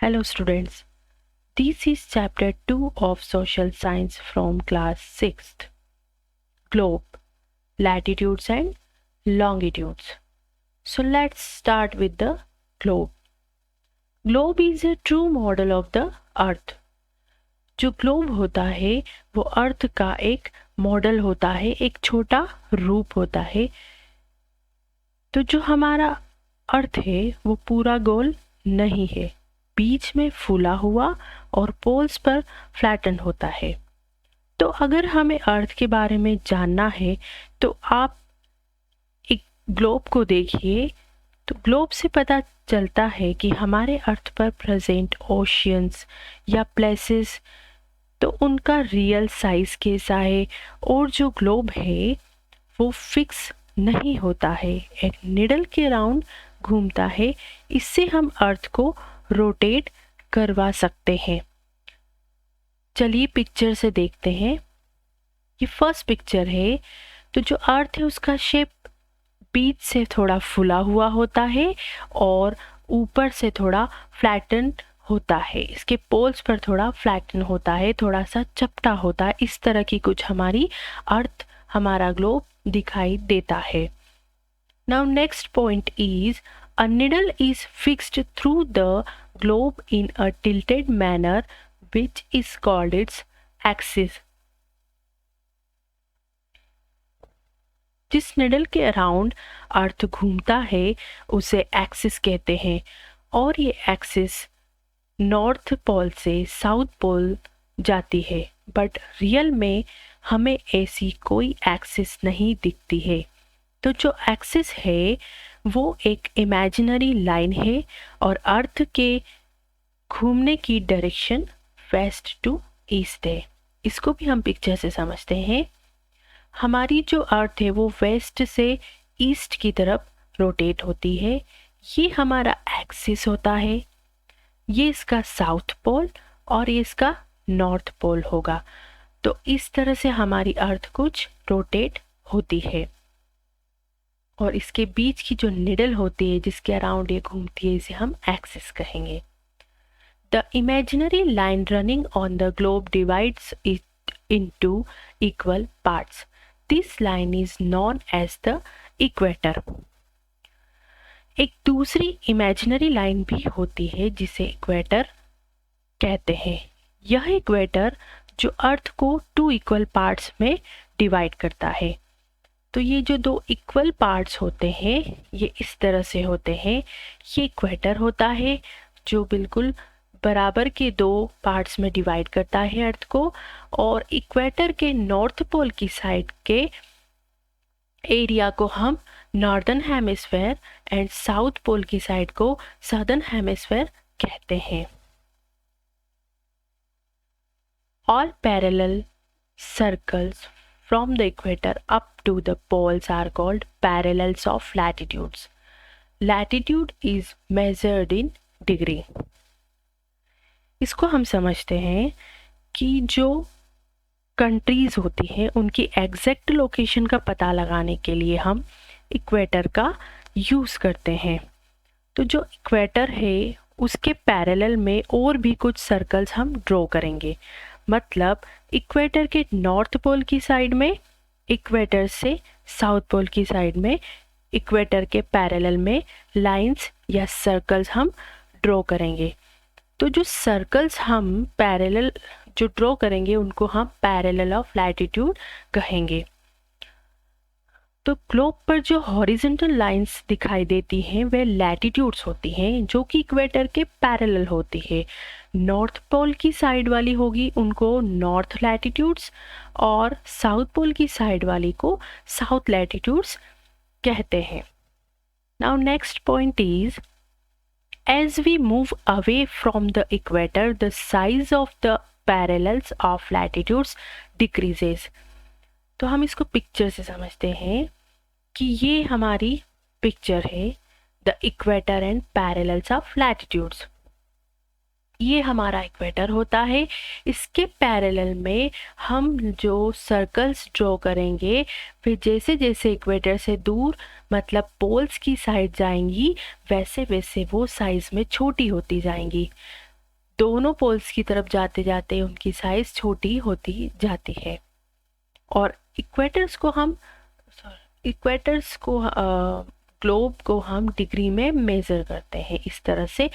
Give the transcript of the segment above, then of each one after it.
Hello students, this is chapter 2 of social science from class 6th. Globe, latitudes and longitudes. So let's start with the globe. Globe is a true model of the earth. जो globe होता है वो अर्थ का एक model होता है, एक छोटा रूप होता है। तो जो हमारा अर्थ है वो पूरा गोल नहीं है, बीच में फूला हुआ और पोल्स पर फ्लैटन होता है। तो अगर हमें अर्थ के बारे में जानना है तो आप एक ग्लोब को देखिए। तो ग्लोब से पता चलता है कि हमारे अर्थ पर प्रेजेंट ओशियंस या प्लेसेस, तो उनका रियल साइज कैसा है। और जो ग्लोब है वो फिक्स नहीं होता है, एक निडल के राउंड घूमता है। इससे हम अर्थ को रोटेट करवा सकते हैं। चलिए पिक्चर से देखते हैं। ये फर्स्ट पिक्चर है। तो जो अर्थ है उसका शेप बीच से थोड़ा फुला हुआ होता है और ऊपर से थोड़ा फ्लैटन होता है। इसके पोल्स पर थोड़ा फ्लैटन होता है, थोड़ा सा चपटा होता है। इस तरह की कुछ हमारी अर्थ, हमारा ग्लोब दिखाई देता है। Now next point is a needle is fixed through the globe in a tilted manner which is called its axis. जिस निडल के अराउंड अर्थ घूमता है उसे एक्सिस कहते हैं और ये एक्सिस नॉर्थ पोल से साउथ पोल जाती है। बट रियल में हमें ऐसी कोई एक्सिस नहीं दिखती है। तो जो एक्सिस है वो एक इमेजिनरी लाइन है और अर्थ के घूमने की डायरेक्शन वेस्ट टू ईस्ट है। इसको भी हम पिक्चर से समझते हैं। हमारी जो अर्थ है वो वेस्ट से ईस्ट की तरफ रोटेट होती है। ये हमारा एक्सिस होता है, ये इसका साउथ पोल और ये इसका नॉर्थ पोल होगा। तो इस तरह से हमारी अर्थ कुछ रोटेट होती है और इसके बीच की जो निडल होती है जिसके अराउंड ये घूमती है इसे हम एक्सिस कहेंगे। The imaginary line running on the globe divides it into equal parts. This line is known as the equator. एक दूसरी इमेजिनरी लाइन भी होती है जिसे इक्वेटर कहते हैं। यह इक्वेटर जो अर्थ को 2 इक्वल पार्ट्स में डिवाइड करता है। तो ये जो 2 इक्वल पार्ट्स होते हैं ये इस तरह से होते हैं। ये इक्वेटर होता है जो बिल्कुल बराबर के 2 पार्ट्स में डिवाइड करता है अर्थ को, और इक्वेटर के नॉर्थ पोल की साइड के एरिया को हम northern hemisphere and south pole की साइड को सदर्न हेमिस्फेयर कहते हैं। All parallel circles from the equator up to the poles are called parallels of latitudes. Latitude is measured in degree. इसको हम समझते हैं कि जो कंट्रीज होती हैं उनकी एग्जैक्ट लोकेशन का पता लगाने के लिए हम इक्वेटर का यूज़ करते हैं। तो जो इक्वेटर है उसके पैरेलल में और भी कुछ सर्कल्स हम ड्रॉ करेंगे। मतलब इक्वेटर के नॉर्थ पोल की साइड में, इक्वेटर से साउथ पोल की साइड में, इक्वेटर के पैरेलल में लाइंस या सर्कल्स हम ड्रॉ करेंगे। तो जो सर्कल्स हम पैरेलल जो ड्रॉ करेंगे उनको हम पैरेलल ऑफ लैटिट्यूड कहेंगे। तो ग्लोब पर जो हॉरिजॉन्टल लाइंस दिखाई देती हैं वे लैटिट्यूड्स होती हैं जो कि इक्वेटर के पैरेलल होती है। नॉर्थ पोल की साइड वाली होगी उनको नॉर्थ लैटिट्यूड्स और साउथ पोल की साइड वाली को साउथ लैटिट्यूड्स कहते हैं। Now next point is as we move away from the equator the size of the parallels of latitudes decreases. तो हम इसको पिक्चर से समझते हैं कि ये हमारी पिक्चर है the equator and parallels of latitudes. ये हमारा इक्वेटर होता है। इसके पैरेलल में हम जो सर्कल्स ड्रॉ करेंगे वे जैसे जैसे इक्वेटर से दूर मतलब पोल्स की साइड जाएंगी वैसे वैसे वो साइज में छोटी होती जाएंगी। दोनों पोल्स की तरफ जाते जाते उनकी साइज छोटी होती जाती है। और इक्वेटर्स को ग्लोब को हम डिग्री में मेज़र करते हैं इस तरह से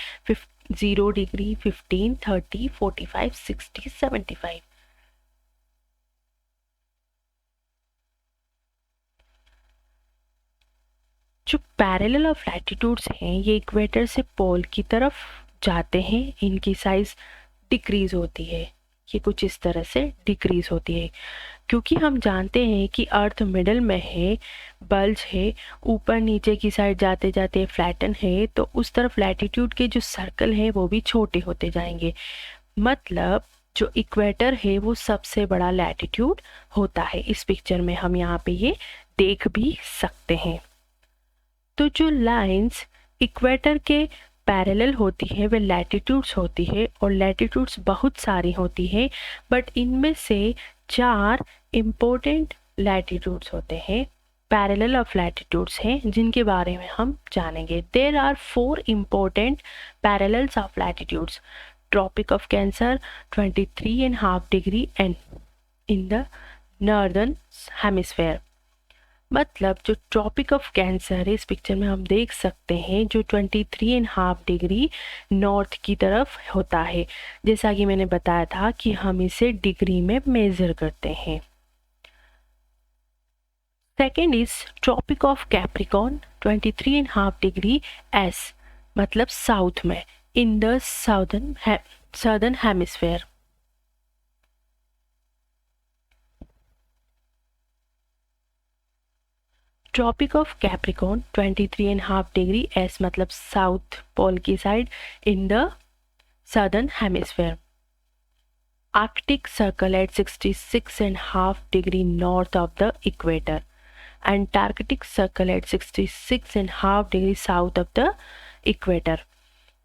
0 डिग्री, 15, 30, 45, 60, 75। जो पैरेलल ऑफ लैटिट्यूड्स हैं ये इक्वेटर से पोल की तरफ जाते हैं, इनकी साइज डिक्रीज होती है। ये कुछ इस तरह से डिक्रीज होती है क्योंकि हम जानते हैं कि अर्थ मिडल में है, बल्ज है, ऊपर नीचे की साइड जाते जाते फ्लैटन है, तो उस तरफ लैटिट्यूड के जो सर्कल हैं वो भी छोटे होते जाएंगे। मतलब जो इक्वेटर है वो सबसे बड़ा लैटिट्यूड होता है। इस पिक्चर में हम यहाँ पे ये देख भी सकते हैं। तो जो लाइंस इक्वेटर के पैरेलल होती है वे लैटिट्यूड्स होती है, और लैटिट्यूड्स बहुत सारी होती है, बट इनमें से 4 इम्पोर्टेंट लैटिट्यूड्स होते हैं, पैरेलल ऑफ लैटिट्यूड्स हैं, जिनके बारे में हम जानेंगे। There are 4 important parallels of latitudes. Tropic of cancer 23.5 degree and in the northern hemisphere. मतलब जो ट्रॉपिक ऑफ कैंसर है इस पिक्चर में हम देख सकते हैं जो 23.5 डिग्री नॉर्थ की तरफ होता है। जैसा कि मैंने बताया था कि हम इसे डिग्री में मेजर करते हैं। Second is tropic of capricorn 23.5 degree S, मतलब साउथ में, in the southern hemisphere. Tropic of capricorn 23.5 degree S, मतलब साउथ पोल की side, in the southern hemisphere. Arctic circle at 66.5 degree north of the equator. Antarctic circle at 66.5 degree south of the equator.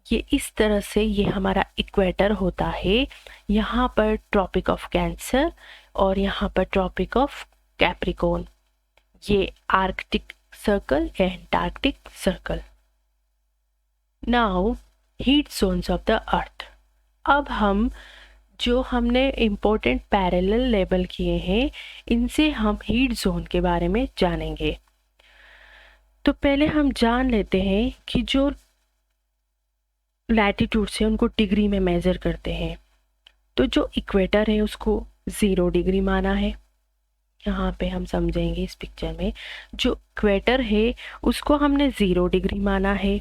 ये इस तरह से ये हमारा equator होता है। यहाँ पर ट्रॉपिक ऑफ कैंसर और यहाँ पर ट्रॉपिक ऑफ कैप्रिकॉर्न, ये Arctic circle, Antarctic circle. Now heat zones of the अर्थ। अब हम जो हमने इम्पोर्टेंट पैरेलल लेबल किए हैं इनसे हम हीट जोन के बारे में जानेंगे। तो पहले हम जान लेते हैं कि जो लैटिट्यूड्स हैं उनको डिग्री में मेजर करते हैं। तो जो इक्वेटर है उसको 0 डिग्री माना है। यहाँ पे हम समझेंगे इस पिक्चर में, जो इक्वेटर है उसको हमने 0 डिग्री माना है,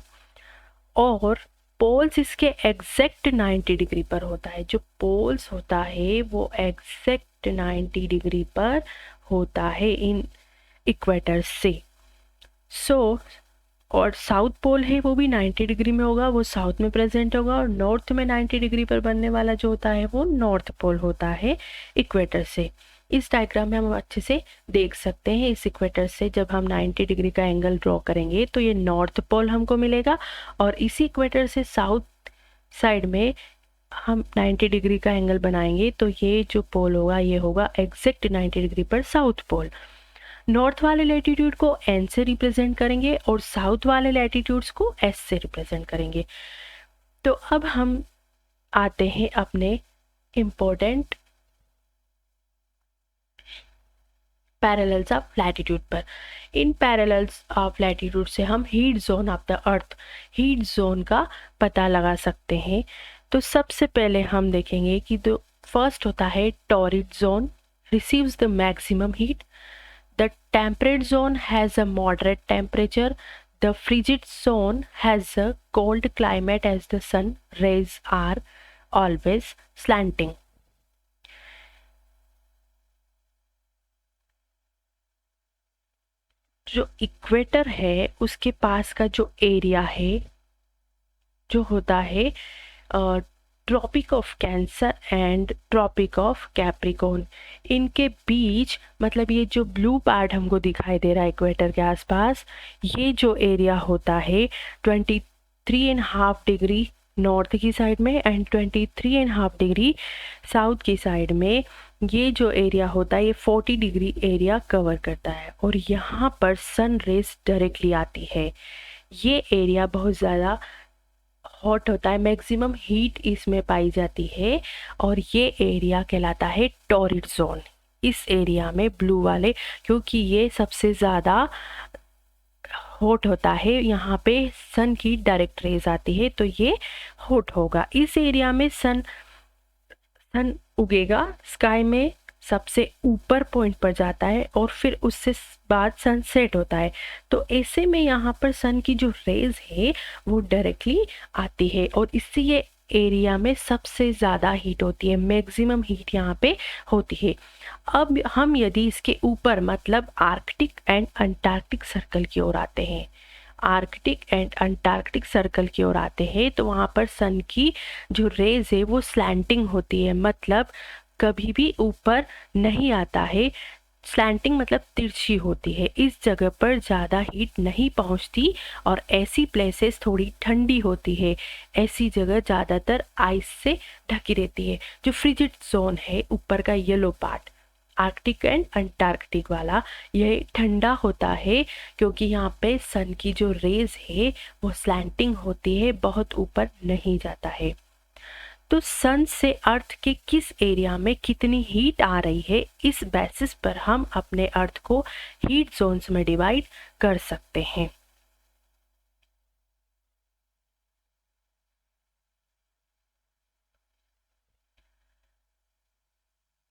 और पोल्स इसके एग्जैक्ट 90 डिग्री पर होता है। जो पोल्स होता है वो एग्जैक्ट 90 डिग्री पर होता है इन इक्वेटर से। और साउथ पोल है वो भी 90 डिग्री में होगा, वो साउथ में प्रेजेंट होगा, और नॉर्थ में 90 डिग्री पर बनने वाला जो होता है वो नॉर्थ पोल होता है इक्वेटर से। इस डायग्राम में हम अच्छे से देख सकते हैं, इस इक्वेटर से जब हम 90 डिग्री का एंगल ड्रॉ करेंगे तो ये नॉर्थ पोल हमको मिलेगा, और इसी इक्वेटर से साउथ साइड में हम 90 डिग्री का एंगल बनाएंगे तो ये जो पोल होगा ये होगा एग्जैक्ट 90 डिग्री पर साउथ पोल। नॉर्थ वाले लैटिट्यूड को एन से रिप्रेजेंट करेंगे और साउथ वाले लैटिट्यूड्स को एस से रिप्रेजेंट करेंगे। तो अब हम आते हैं अपने इम्पोर्टेंट पैरेलल्स ऑफ लैटिट्यूड पर। इन पैरेलल्स ऑफ लैटिट्यूड से हम heat zone of the earth, heat zone का पता लगा सकते हैं। तो सबसे पहले हम देखेंगे कि जो फर्स्ट होता है torrid zone, receives the maximum heat. The temperate zone has a moderate temperature. The frigid zone has a cold climate as the sun rays are always slanting. जो इक्वेटर है उसके पास का जो एरिया है जो होता है tropic of cancer and tropic of capricorn, इनके बीच, मतलब ये जो ब्लू पार्ट हमको दिखाई दे रहा है इक्वेटर के आसपास, ये जो एरिया होता है 23.5 डिग्री नॉर्थ की साइड में एंड 23.5 डिग्री साउथ की साइड में, ये जो एरिया होता है ये 40 डिग्री एरिया कवर करता है, और यहाँ पर सन रेज डायरेक्टली आती है। ये एरिया बहुत ज़्यादा हॉट होता है, मैक्सिमम हीट इसमें पाई जाती है और ये एरिया कहलाता है टॉरिड जोन। इस एरिया में ब्लू वाले, क्योंकि ये सबसे ज़्यादा हॉट होता है, यहाँ पे सन की डायरेक्ट रेज आती है तो ये हॉट होगा। इस एरिया में सन उगेगा स्काई में, सबसे ऊपर पॉइंट पर जाता है और फिर उससे बाद सनसेट होता है। तो ऐसे में यहाँ पर सन की जो रेज है वो डायरेक्टली आती है और इससे ये एरिया में सबसे ज़्यादा हीट होती है, मैक्सिमम हीट यहाँ पे होती है। अब हम यदि इसके ऊपर मतलब आर्कटिक एंड अंटार्कटिक सर्कल की ओर आते हैं, आर्कटिक एंड अंटार्कटिक सर्कल की ओर आते हैं तो वहाँ पर सन की जो रेज है वो स्लैंटिंग होती है, मतलब कभी भी ऊपर नहीं आता है। स्लैंटिंग मतलब तिरछी होती है, इस जगह पर ज़्यादा हीट नहीं पहुंचती और ऐसी प्लेसेस थोड़ी ठंडी होती है, ऐसी जगह ज़्यादातर आइस से ढकी रहती है। जो फ्रिजिड जोन है ऊपर का yellow part, Arctic and Antarctic वाला, यह ठंडा होता है क्योंकि यहाँ पे सन की जो रेज है वो स्लैंटिंग होती है, बहुत ऊपर नहीं जाता है। तो सन से अर्थ के किस एरिया में कितनी हीट आ रही है, इस बेसिस पर हम अपने अर्थ को हीट जोन्स में डिवाइड कर सकते हैं।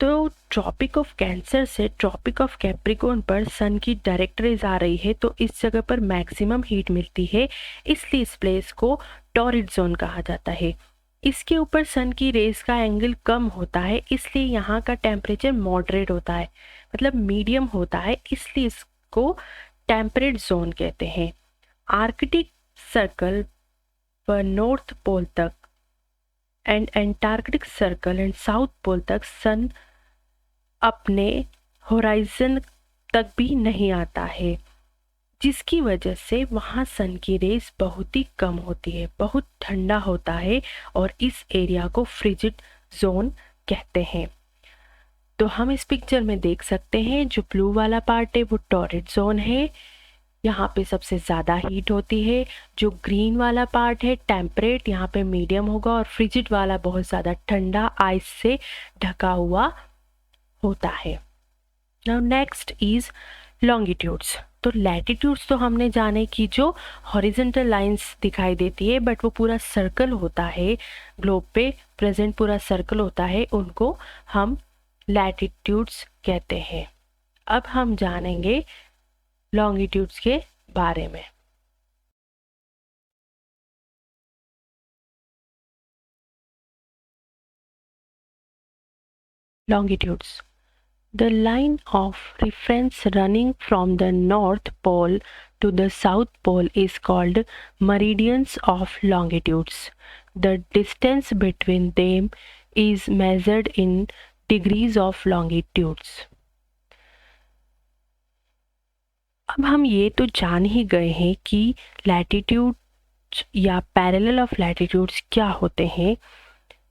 तो ट्रॉपिक ऑफ कैंसर से ट्रॉपिक ऑफ कैप्रिकॉर्न पर सन की डायरेक्ट रेज आ रही है तो इस जगह पर मैक्सिमम हीट मिलती है, इसलिए इस प्लेस को टॉरिड जोन कहा जाता है। इसके ऊपर सन की रेज का एंगल कम होता है, इसलिए यहाँ का टेम्परेचर मॉडरेट होता है, मतलब मीडियम होता है, इसलिए इसको टेम्परेट जोन कहते हैं। आर्कटिक सर्कल पर नॉर्थ पोल तक and antarctic circle and south pole तक सन अपने होराइजन तक भी नहीं आता है, जिसकी वजह से वहाँ सन की रेज बहुत ही कम होती है, बहुत ठंडा होता है और इस एरिया को फ्रिजिड जोन कहते हैं। तो हम इस पिक्चर में देख सकते हैं जो ब्लू वाला पार्ट है वो टॉरिड जोन है, यहाँ पे सबसे ज़्यादा हीट होती है। जो ग्रीन वाला पार्ट है टेम्परेट, यहाँ पे मीडियम होगा और फ्रिजिड वाला बहुत ज़्यादा ठंडा आइस से ढका हुआ होता है। Now next is longitudes. तो लैटिट्यूड्स तो हमने जाने कि जो हॉरिजेंटल लाइंस दिखाई देती है बट वो पूरा सर्कल होता है, ग्लोब पे प्रेजेंट पूरा सर्कल होता है, उनको हम लैटिट्यूड्स कहते हैं। अब हम जानेंगे लॉन्गिट्यूड्स के बारे में। Longitudes. The line of reference running from the North Pole to the South Pole is called meridians of longitudes. The distance between them is measured in degrees of longitudes. अब हम ये तो जान ही गए हैं कि लैटिट्यूड्स या पैरेलल ऑफ लैटिट्यूड्स क्या होते हैं।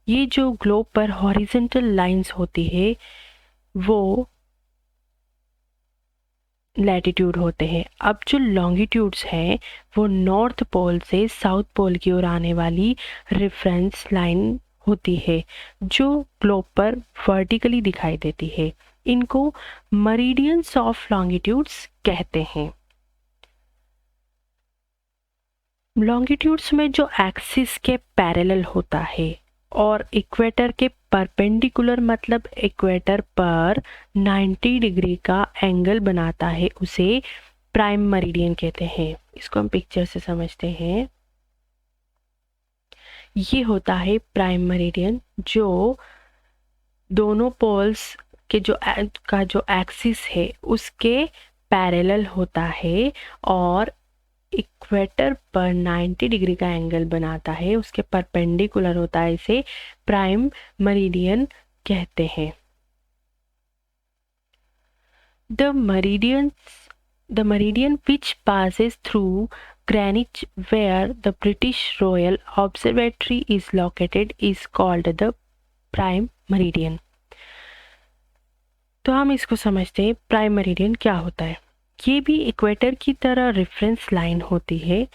ये जो ग्लोब पर हॉरिजेंटल लाइंस होती है वो लैटिट्यूड होते हैं। अब जो लॉन्गिट्यूड्स हैं वो नॉर्थ पोल से साउथ पोल की ओर आने वाली रेफरेंस लाइन होती है जो ग्लोब पर वर्टिकली दिखाई देती है। इनको मरीडियंस ऑफ लॉन्गिट्यूड्स कहते हैं। लॉन्गिट्यूड्स में जो एक्सिस के पैरेलल होता है और इक्वेटर के परपेंडिकुलर मतलब इक्वेटर पर 90 डिग्री का एंगल बनाता है, उसे प्राइम मेरिडियन कहते हैं। इसको हम पिक्चर से समझते हैं। ये होता है प्राइम मेरिडियन जो दोनों पोल्स के जो एक्सिस है उसके पैरेलल होता है और इक्वेटर पर 90 डिग्री का एंगल बनाता है, उसके परपेंडिकुलर होता है, इसे प्राइम मेरिडियन कहते हैं। The meridian which passes through Greenwich where the British Royal Observatory is located is called the prime meridian. तो हम इसको समझते हैं प्राइम मेरिडियन क्या होता है। ये भी इक्वेटर की तरह रेफरेंस लाइन होती है।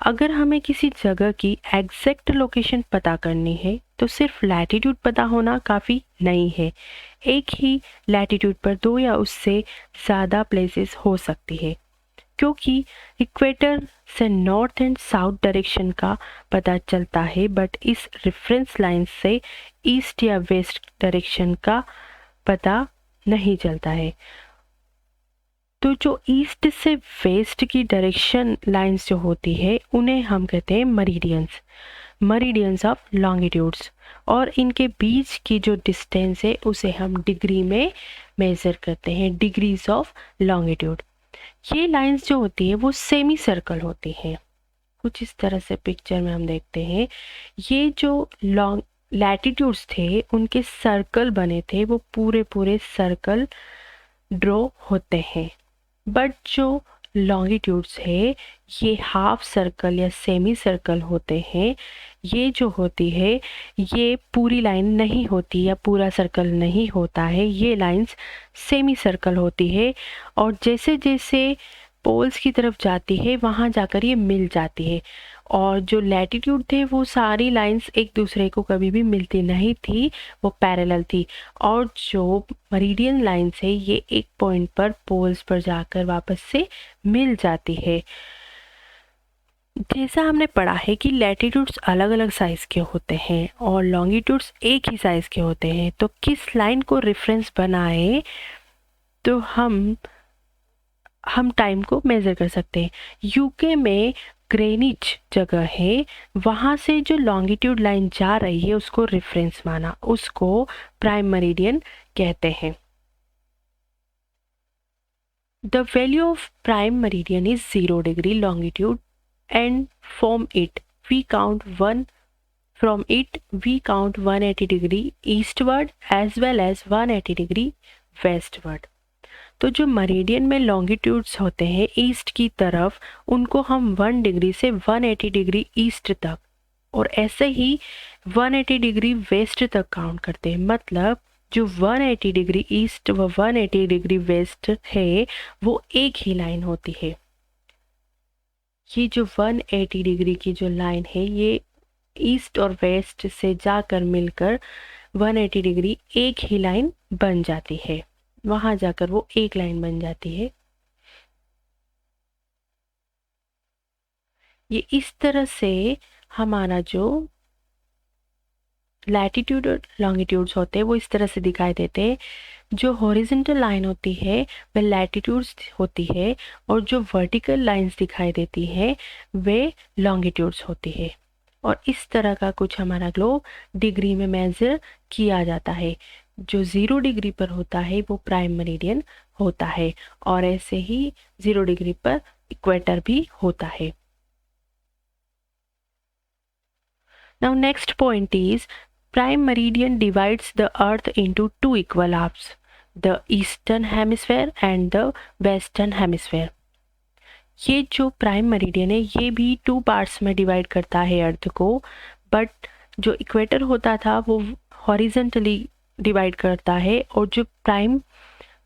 अगर हमें किसी जगह की एग्जैक्ट लोकेशन पता करनी है तो सिर्फ लैटिट्यूड पता होना काफ़ी नहीं है। एक ही लैटिट्यूड पर 2 या उससे ज़्यादा प्लेसेस हो सकती है, क्योंकि इक्वेटर से नॉर्थ एंड साउथ डायरेक्शन का पता चलता है, बट इस रेफरेंस लाइन से ईस्ट या वेस्ट डायरेक्शन का पता नहीं चलता है। तो जो ईस्ट से वेस्ट की डायरेक्शन लाइंस जो होती है उन्हें हम कहते हैं मरीडियंस ऑफ लॉन्गिट्यूड्स, और इनके बीच की जो डिस्टेंस है उसे हम डिग्री में मेज़र करते हैं, डिग्रीज ऑफ लॉन्गिट्यूड। ये लाइंस जो होती है वो सेमी सर्कल होती हैं, कुछ इस तरह से पिक्चर में हम देखते हैं। ये जो लॉन्ग लैटिट्यूड्स थे उनके सर्कल बने थे, वो पूरे सर्कल ड्रॉ होते हैं, बट जो लॉन्गिट्यूड्स है ये हाफ सर्कल या सेमी सर्कल होते हैं। ये जो होती है ये पूरी लाइन नहीं होती या पूरा सर्कल नहीं होता है, ये लाइंस सेमी सर्कल होती है, और जैसे जैसे पोल्स की तरफ जाती है वहाँ जाकर ये मिल जाती है। और जो लैटिट्यूड थे वो सारी लाइंस एक दूसरे को कभी भी मिलती नहीं थी, वो पैरेलल थी, और जो मरीडियन लाइंस है ये एक पॉइंट पर पोल्स पर जाकर वापस से मिल जाती है। जैसा हमने पढ़ा है कि लैटिट्यूड्स अलग अलग साइज़ के होते हैं और लॉन्गिट्यूड्स एक ही साइज़ के होते हैं, तो किस लाइन को रेफरेंस बनाए तो हम टाइम को मेज़र कर सकते हैं। यूके में ग्रेनिच जगह है, वहाँ से जो लॉन्गिट्यूड लाइन जा रही है उसको रेफरेंस माना, उसको प्राइम मेरिडियन कहते हैं। The value of prime meridian is 0 degree longitude and from it we count 180 degree eastward as well as 180 degree westward। तो जो मरीडियन में लॉन्गिट्यूड्स होते हैं ईस्ट की तरफ, उनको हम 1 डिग्री से 180 डिग्री ईस्ट तक और ऐसे ही 180 डिग्री वेस्ट तक काउंट करते हैं। मतलब जो 180 डिग्री ईस्ट व 180 डिग्री वेस्ट है वो एक ही लाइन होती है। ये जो 180 डिग्री की जो लाइन है ये ईस्ट और वेस्ट से जाकर मिलकर 180 डिग्री एक ही लाइन बन जाती है, वहाँ जाकर वो एक लाइन बन जाती है। ये इस तरह से हमारा जो लैटिट्यूड और लॉन्गिट्यूड्स होते हैं वो इस तरह से दिखाई देते हैं। जो हॉरिजॉन्टल लाइन होती है वह लैटिट्यूड्स होती है और जो वर्टिकल लाइंस दिखाई देती है वे लॉन्गिट्यूड्स होती है। और इस तरह का कुछ हमारा ग्लोब डिग्री में मेज़र किया जाता है। जो 0 डिग्री पर होता है वो प्राइम मेरिडियन होता है और ऐसे ही 0 डिग्री पर इक्वेटर भी होता है। Now next point is prime meridian divides the earth into 2 equal halves, the eastern hemisphere and the western hemisphere। ये जो प्राइम मेरिडियन है ये भी 2 पार्ट्स में डिवाइड करता है अर्थ को, बट जो इक्वेटर होता था वो हॉरिजॉन्टली डिवाइड करता है और जो प्राइम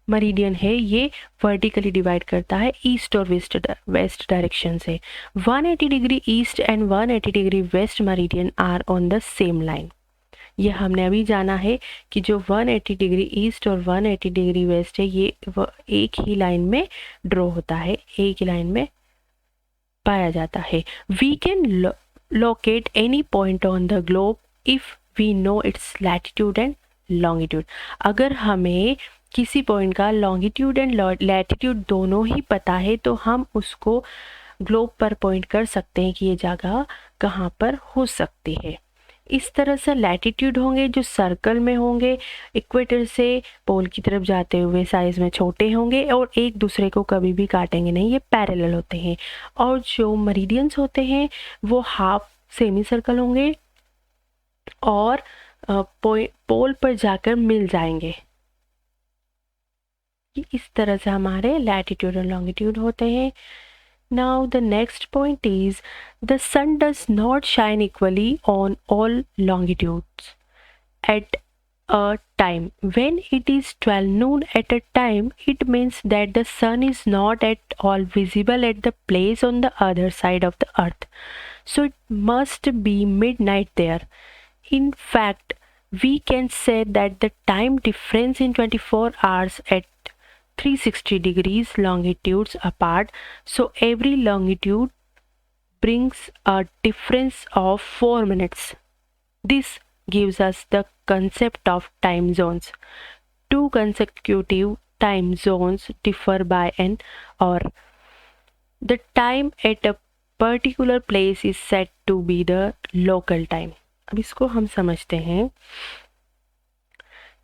मरीडियन है ये वर्टिकली डिवाइड करता है ईस्ट और वेस्ट डायरेक्शन से। 180 degree east and 180 degree west meridian are on the same line. ये हमने अभी जाना है कि जो 180 डिग्री ईस्ट और 180 डिग्री वेस्ट है ये एक ही लाइन में ड्रॉ होता है, एक ही लाइन में पाया जाता है। We can locate any point on the globe if we know its latitude and longitude. अगर हमें किसी पॉइंट का लॉन्गिट्यूड एंड लैटिट्यूड दोनों ही पता है तो हम उसको ग्लोब पर पॉइंट कर सकते हैं कि ये जगह कहाँ पर हो सकती है। इस तरह से लैटिट्यूड होंगे जो सर्कल में होंगे, इक्वेटर से पोल की तरफ जाते हुए साइज में छोटे होंगे और एक दूसरे को कभी भी काटेंगे नहीं, ये पैरेलल होते हैं। और जो मरीडियंस होते हैं वो हाफ सेमी सर्कल होंगे और पोल पर जाकर मिल जाएंगे। इस तरह से हमारे लैटिट्यूड और लॉन्गिट्यूड होते हैं। Now the next point is the sun does not shine equally on all longitudes at a time. When it is 12 noon at a time, it means that the sun is not at all visible at the place on the other side of the earth. So it must be midnight there. In fact, we can say that the time difference in 24 hours at 360 degrees longitudes apart, so every longitude brings a difference of 4 minutes. This gives us the concept of time zones. Two consecutive time zones differ by an hour. The time at a particular place is said to be the local time. अब इसको हम समझते हैं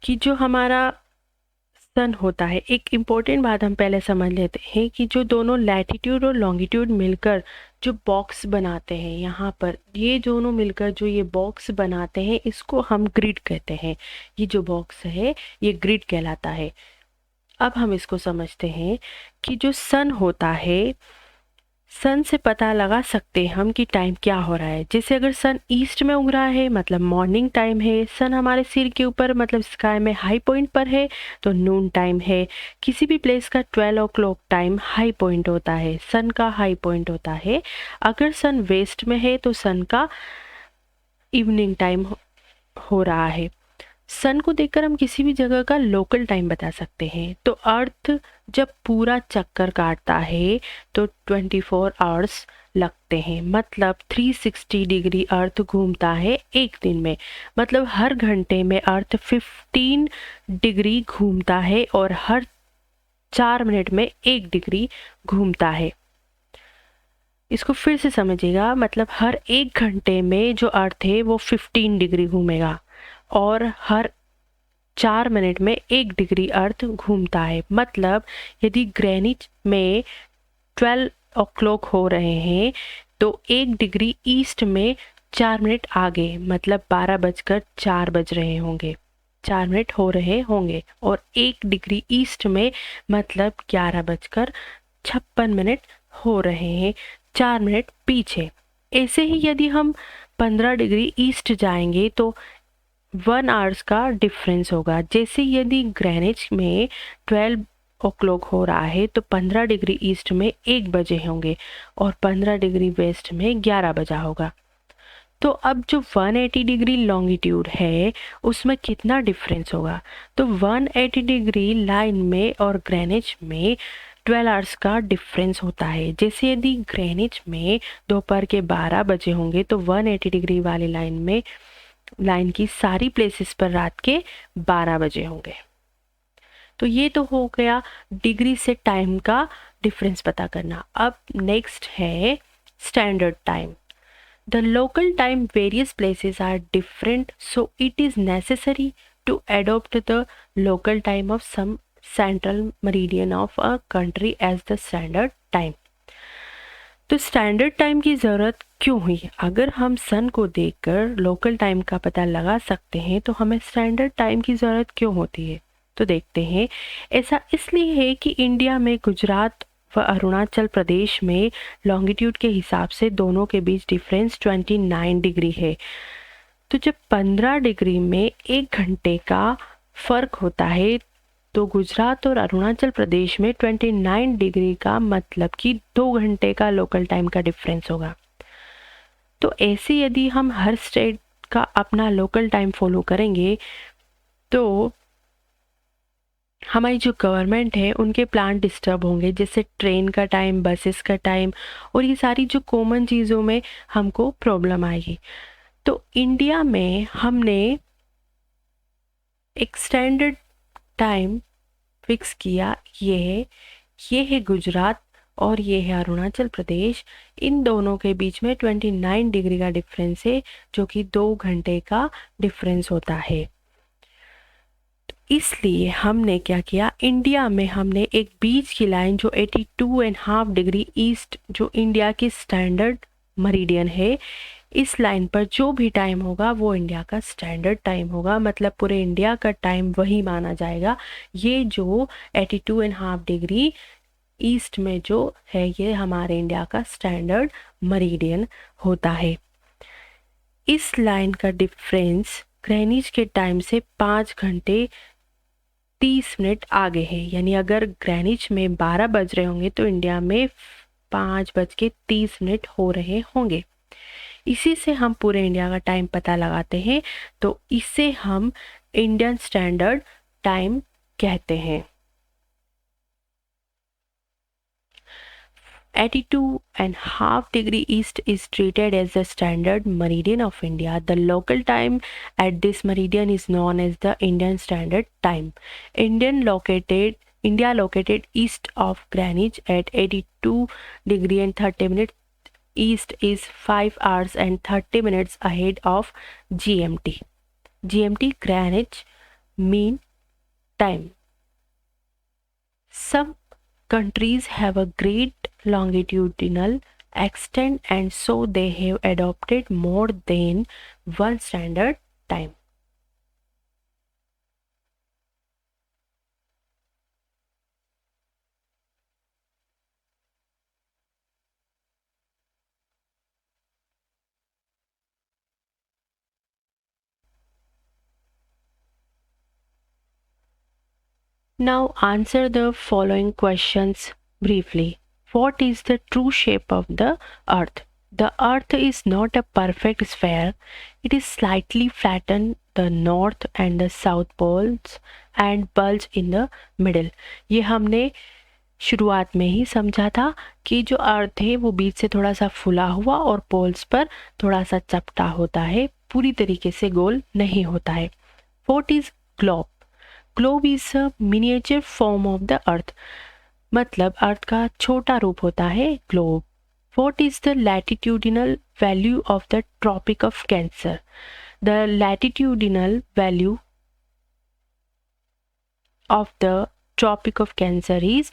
कि जो हमारा सन होता है, एक इम्पोर्टेंट बात हम पहले समझ लेते हैं कि जो दोनों लैटिट्यूड और लॉन्गिट्यूड मिलकर जो बॉक्स बनाते हैं, यहाँ पर ये दोनों मिलकर जो ये बॉक्स बनाते हैं, इसको हम ग्रिड कहते हैं। ये जो बॉक्स है ये ग्रिड कहलाता है। अब हम इसको समझते हैं कि जो सन होता है, सन से पता लगा सकते हैं हम कि टाइम क्या हो रहा है। जैसे अगर सन ईस्ट में उग रहा है मतलब मॉर्निंग टाइम है, सन हमारे सिर के ऊपर मतलब स्काई में हाई पॉइंट पर है तो नून टाइम है। किसी भी प्लेस का 12 o'clock टाइम हाई पॉइंट होता है, सन का हाई पॉइंट होता है। अगर सन वेस्ट में है तो सन का इवनिंग टाइम हो रहा है। सन को देखकर हम किसी भी जगह का लोकल टाइम बता सकते हैं। तो अर्थ जब पूरा चक्कर काटता है तो 24 आवर्स लगते हैं, मतलब 360 डिग्री अर्थ घूमता है एक दिन में। मतलब हर घंटे में अर्थ 15 डिग्री घूमता है और हर 4 मिनट में 1 डिग्री घूमता है। इसको फिर से समझिएगा, मतलब हर 1 घंटे में जो अर्थ है वो 15 डिग्री घूमेगा और हर 4 मिनट में 1 डिग्री अर्थ घूमता है। मतलब यदि ग्रेनिच में 12 o'clock हो रहे हैं तो 1 डिग्री ईस्ट में 4 मिनट आगे, मतलब 12:04 बज रहे होंगे, 4 मिनट हो रहे होंगे। और 1 डिग्री ईस्ट में मतलब 11:56 हो रहे हैं, 4 मिनट पीछे। ऐसे ही यदि हम 15 डिग्री ईस्ट जाएंगे तो 1 आवर्स का डिफरेंस होगा। जैसे यदि ग्रेनिच में 12 o'clock हो रहा है तो 15 डिग्री ईस्ट में 1 बजे होंगे और 15 डिग्री वेस्ट में 11 बजा होगा। तो अब जो 180 डिग्री लॉन्गिट्यूड है उसमें कितना डिफरेंस होगा? तो 180 डिग्री लाइन में और ग्रेनिच में 12 आवर्स का डिफरेंस होता है। जैसे यदि ग्रेनिच में दोपहर के 12 बजे होंगे तो 180 डिग्री वाली लाइन की सारी प्लेसेस पर रात के 12 बजे होंगे। तो ये तो हो गया डिग्री से टाइम का डिफरेंस पता करना। अब नेक्स्ट है standard time. The local time various places are different, so it is necessary to adopt the local time of some central meridian of a country as the standard time. तो standard time की ज़रूरत क्यों हुई? अगर हम सन को देखकर local time का पता लगा सकते हैं तो हमें स्टैंडर्ड टाइम की ज़रूरत क्यों होती है? तो देखते हैं। ऐसा इसलिए है कि इंडिया में गुजरात व अरुणाचल प्रदेश में लॉन्गिट्यूड के हिसाब से दोनों के बीच डिफरेंस 29 डिग्री है। तो जब 15 डिग्री में 1 घंटे का फ़र्क होता है तो गुजरात और अरुणाचल प्रदेश में 29 डिग्री का मतलब कि 2 घंटे का लोकल टाइम का डिफरेंस होगा। तो ऐसे यदि हम हर स्टेट का अपना लोकल टाइम फॉलो करेंगे तो हमारी जो गवर्नमेंट है उनके प्लान डिस्टर्ब होंगे, जैसे ट्रेन का टाइम, बसेस का टाइम और ये सारी जो कॉमन चीज़ों में हमको प्रॉब्लम आएगी। तो इंडिया में हमने एक स्टैंडर्ड टाइम फिक्स किया, ये है गुजरात और ये है अरुणाचल प्रदेश। इन दोनों के बीच में 29 डिग्री का डिफरेंस है जो कि 2 घंटे का डिफरेंस होता है। तो इसलिए हमने क्या किया, इंडिया में हमने एक बीच की लाइन जो 82.5 डिग्री ईस्ट जो इंडिया की स्टैंडर्ड मेरिडियन है, इस लाइन पर जो भी टाइम होगा वो इंडिया का स्टैंडर्ड टाइम होगा, मतलब पूरे इंडिया का टाइम वही माना जाएगा। ये जो 82.5 डिग्री ईस्ट में जो है ये हमारे इंडिया का स्टैंडर्ड मेरिडियन होता है। इस लाइन का डिफरेंस ग्रेनिच के टाइम से 5 घंटे 30 मिनट आगे है। यानी अगर ग्रेनिच में 12 बज रहे होंगे तो इंडिया में 5:30 हो रहे होंगे। इसी से हम पूरे इंडिया का टाइम पता लगाते हैं, तो इसे हम इंडियन स्टैंडर्ड टाइम कहते हैं। 82.5 degree east is treated as the standard meridian of India. The local time at this meridian is known as the Indian Standard Time. India located east of Greenwich at 82 degree and 30 minutes east is 5 hours and 30 minutes ahead of GMT. GMT Greenwich Mean Time. Some countries have a great longitudinal extent and so they have adopted more than one standard time. Now answer the following questions briefly. What is the true shape of the Earth? The Earth is not a perfect sphere. It is slightly flattened the north and the south poles and bulge in the middle. ये हमने शुरुआत में ही समझा था कि जो अर्थ है वो बीच से थोड़ा सा फुला हुआ और पोल्स पर थोड़ा सा चपटा होता है, पूरी तरीके से गोल नहीं होता है। What is globe? Globe is a miniature form of the earth, मतलब अर्थ का छोटा रूप होता है globe. What is the latitudinal value of the tropic of cancer? The latitudinal value of the tropic of cancer is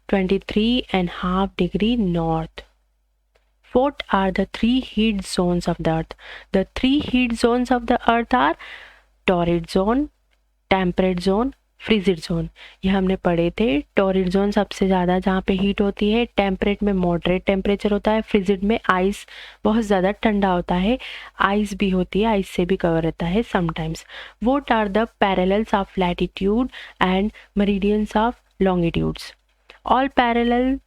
23.5 degree north. What are the 3 heat zones of the earth? The 3 heat zones of the earth are torrid zone, temperate zone, frigid zone. ये हमने पढ़े थे। Torrid zone सबसे ज़्यादा जहाँ पे heat होती है, टेम्परेट में मॉडरेट टेम्परेचर होता है, फ्रीजिड में आइस बहुत ज़्यादा ठंडा होता है, आइस भी होती है, आइस से भी कवर रहता है sometimes. What are the parallels of latitude and meridians of longitudes? All parallel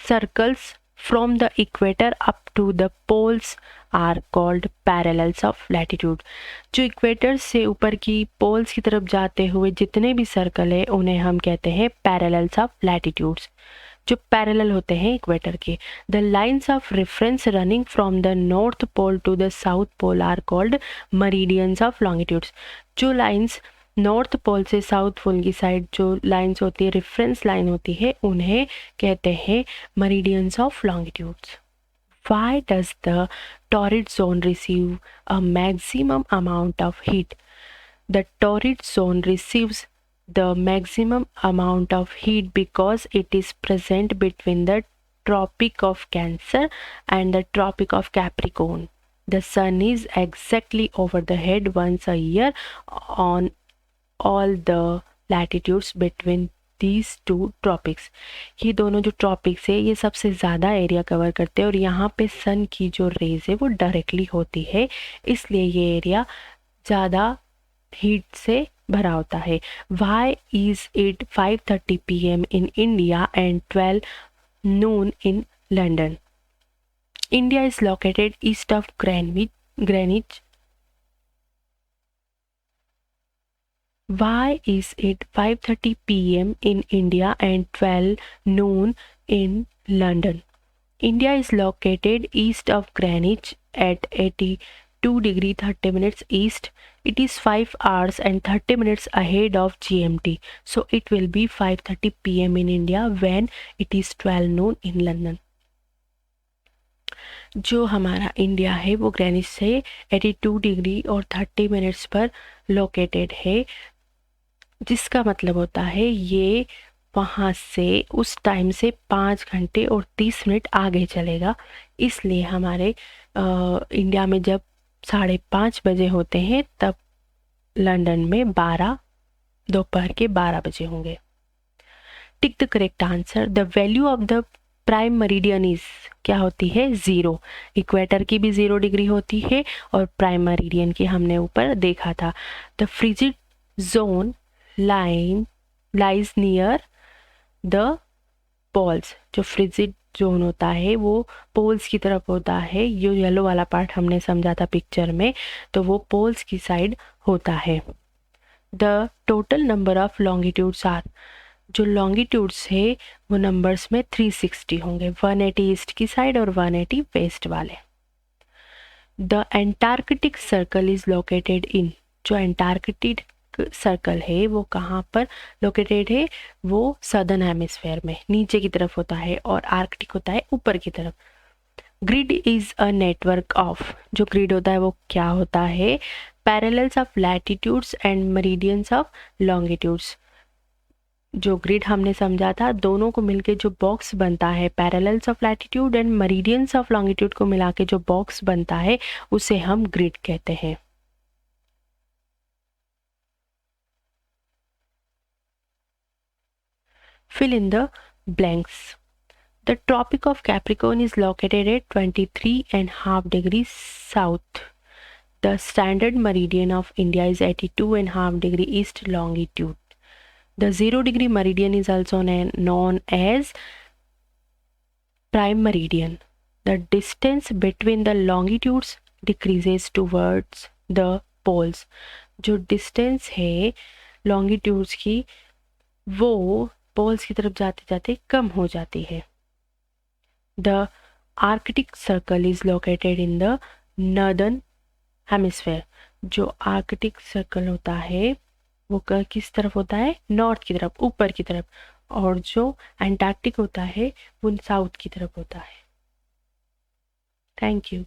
circles from the equator up to the poles are called parallels of latitude. जो इक्वेटर से ऊपर की पोल्स की तरफ जाते हुए जितने भी सर्कल है उन्हें हम कहते हैं पैरेलल्स ऑफ लैटिट्यूड्स, जो पैरेलल होते हैं इक्वेटर के। The lines of reference running from the north pole to the south pole are called meridians of longitudes. जो लाइन्स नॉर्थ पोल से साउथ पोल की साइड जो लाइंस होती है, रेफरेंस लाइन होती है, उन्हें कहते हैं meridians of longitudes. Why does the torrid zone receive a maximum amount of heat? The torrid zone receives the maximum amount of heat because it is present between the Tropic of Cancer and the Tropic of Capricorn. The sun is exactly over the head once a year on all the latitudes between these two tropics. ये दोनों जो tropics है ये सबसे ज़्यादा area cover करते हैं और यहाँ पे सन की जो रेज है वो डायरेक्टली होती है, इसलिए ये एरिया ज़्यादा हीट से भरा होता है। Why is it 5:30 PM in India and 12 noon in London? India is located east of Greenwich. Why is it 5:30 PM in India and 12 noon in London? India is located east of Greenwich at 82 degree 30 minutes east. It is 5 hours and 30 minutes ahead of GMT. So it will be 5:30 PM in India when it is 12 noon in London. जो हमारा India है वो Greenwich से 82 degree और 30 minutes पर located है, जिसका मतलब होता है ये वहाँ से उस टाइम से 5 घंटे और 30 मिनट आगे चलेगा। इसलिए हमारे इंडिया में जब 5:30 बजे होते हैं तब लंदन में दोपहर के 12 बजे होंगे। Tick the correct answer. The value of the prime meridian is क्या होती है 0। इक्वेटर की भी 0 डिग्री होती है और प्राइम मेरिडियन की हमने ऊपर देखा था। The frigid zone lies near the poles. जो फ्रिजिड जोन होता है वो पोल्स की तरफ होता है। ये येलो वाला पार्ट हमने समझा था पिक्चर में, तो वो पोल्स की साइड होता है। The total number of longitudes are. जो लॉन्गिट्यूड्स है वो नंबर्स में 360 होंगे, 180 ईस्ट की साइड और 180 वेस्ट वाले। The Antarctic circle is located in. जो एंटार्कटिक सर्कल है वो कहाँ पर लोकेटेड है, वो सदर्न हेमिस्फेयर में नीचे की तरफ होता है और आर्कटिक होता है ऊपर की तरफ। Grid is a network of. जो ग्रिड होता है वो क्या होता है, parallels of latitudes and meridians of longitudes. जो ग्रिड हमने समझा था, दोनों को मिलके जो बॉक्स बनता है, parallels of latitude and meridians of longitude को मिला के जो बॉक्स बनता है उसे हम ग्रिड कहते हैं। Fill in the blanks. The Tropic of Capricorn is located at 23.5 degrees south. The standard meridian of India is 82.5 degree east longitude. The 0 degree meridian is also known as prime meridian. The distance between the longitudes decreases towards the poles. जो distance है longitudes की वो poles की तरफ जाते जाते कम हो जाती है। The Arctic circle is located in the northern hemisphere. जो आर्कटिक सर्कल होता है वो किस तरफ होता है, नॉर्थ की तरफ, ऊपर की तरफ, और जो एंटार्क्टिक होता है वो साउथ की तरफ होता है। Thank you.